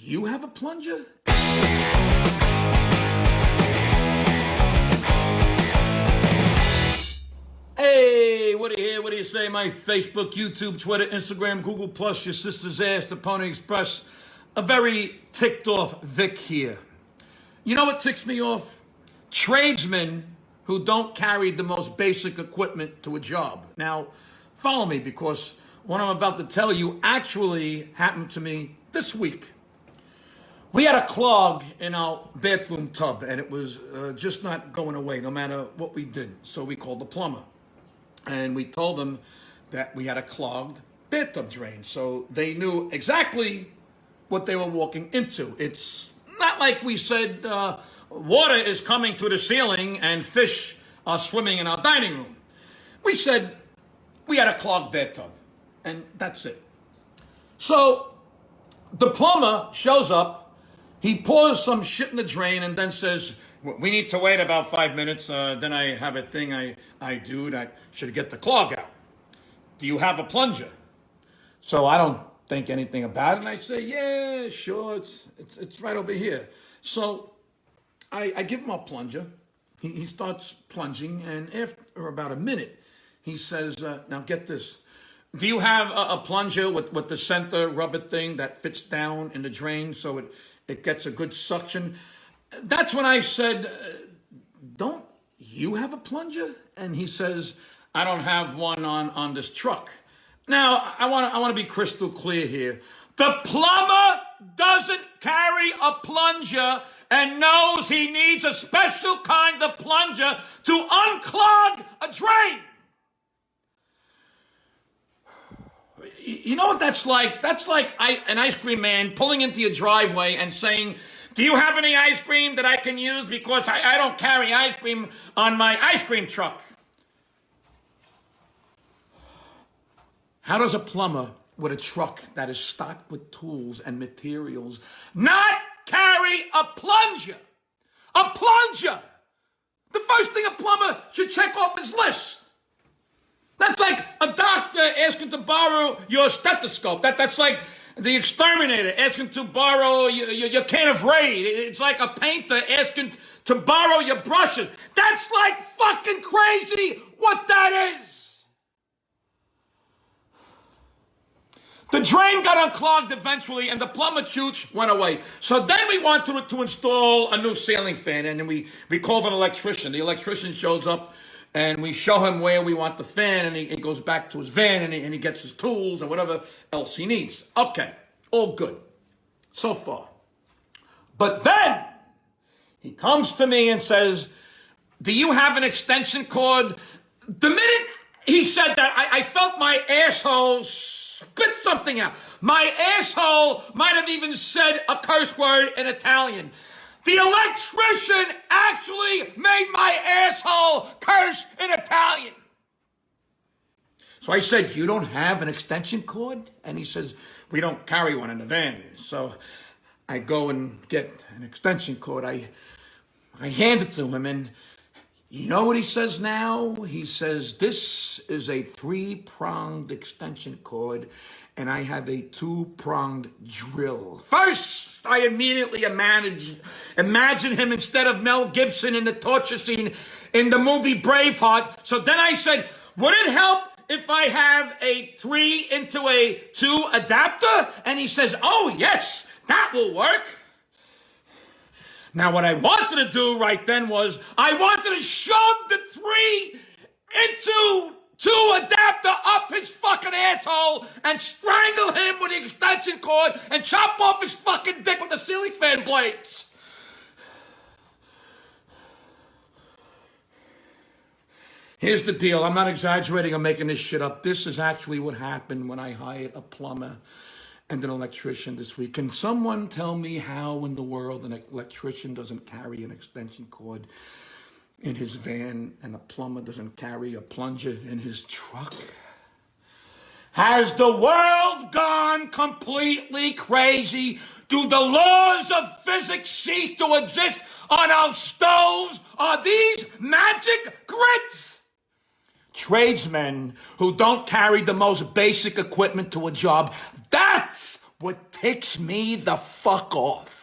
you have a plunger? Hey, what do you hear? What do you say? My Facebook, YouTube, Twitter, Instagram, Google+, your sister's ass, the Pony Express. A very ticked off Vic here. You know what ticks me off? Tradesmen who don't carry the most basic equipment to a job. Now, follow me, because what I'm about to tell you actually happened to me this week. We had a clog in our bathroom tub, and it was just not going away no matter what we did. So we called the plumber, and we told them that we had a clogged bathtub drain. So they knew exactly what they were walking into. It's not like we said water is coming through the ceiling and fish are swimming in our dining room. We said we had a clogged bathtub, and that's it. So the plumber shows up. He pours some shit in the drain and then says, we need to wait about 5 minutes. Then I have a thing I do that should get the clog out. Do you have a plunger? So I don't think anything about it. And I say, yeah, sure. It's right over here. So I give him a plunger. He starts plunging. And after about a minute, he says, now get this. Do you have a plunger with the center rubber thing that fits down in the drain so it gets a good suction? That's when I said, don't you have a plunger? And he says, I don't have one on this truck. Now, I want to be crystal clear here. The plumber doesn't carry a plunger and knows he needs a special kind of plunger to unclog a drain. You know what that's like? That's like an ice cream man pulling into your driveway and saying, do you have any ice cream that I can use because I don't carry ice cream on my ice cream truck? How does a plumber with a truck that is stocked with tools and materials not carry a plunger? A plunger! The first thing a plumber should check off his list. That's like a doctor asking to borrow your stethoscope. That's like the exterminator asking to borrow your can of Raid. It's like a painter asking to borrow your brushes. That's like fucking crazy what that is. The drain got unclogged eventually, and the plumber chooch went away. So then we wanted to install a new ceiling fan, and then we called an electrician. The electrician shows up, and we show him where we want the fan, and he goes back to his van, and he gets his tools and whatever else he needs. Okay, all good so far. But then he comes to me and says, do you have an extension cord? The minute he said that, I felt my asshole spit something out. My asshole might have even said a curse word in Italian. The electrician actually made my asshole curse in Italian. So I said, you don't have an extension cord? And he says, we don't carry one in the van. So I go and get an extension cord. I hand it to him, and you know what he says now? He says, this is a 3-pronged extension cord, and I have a 2-pronged drill. First, I immediately imagine him instead of Mel Gibson in the torture scene in the movie Braveheart. So then I said, would it help if I have a 3 into a 2 adapter? And he says, oh, yes, that will work. Now, what I wanted to do right then was I wanted to shove the 3 into 2 adapter up his fucking asshole and strangle him with the extension cord and chop off his fucking dick with the ceiling fan blades. Here's the deal. I'm not exaggerating or making this shit up. This is actually what happened when I hired a plumber and an electrician this week. Can someone tell me how in the world an electrician doesn't carry an extension cord in his van and a plumber doesn't carry a plunger in his truck? Has the world gone completely crazy? Do the laws of physics cease to exist on our stoves? Are these magic grits? Tradesmen who don't carry the most basic equipment to a job, that's what ticks me the fuck off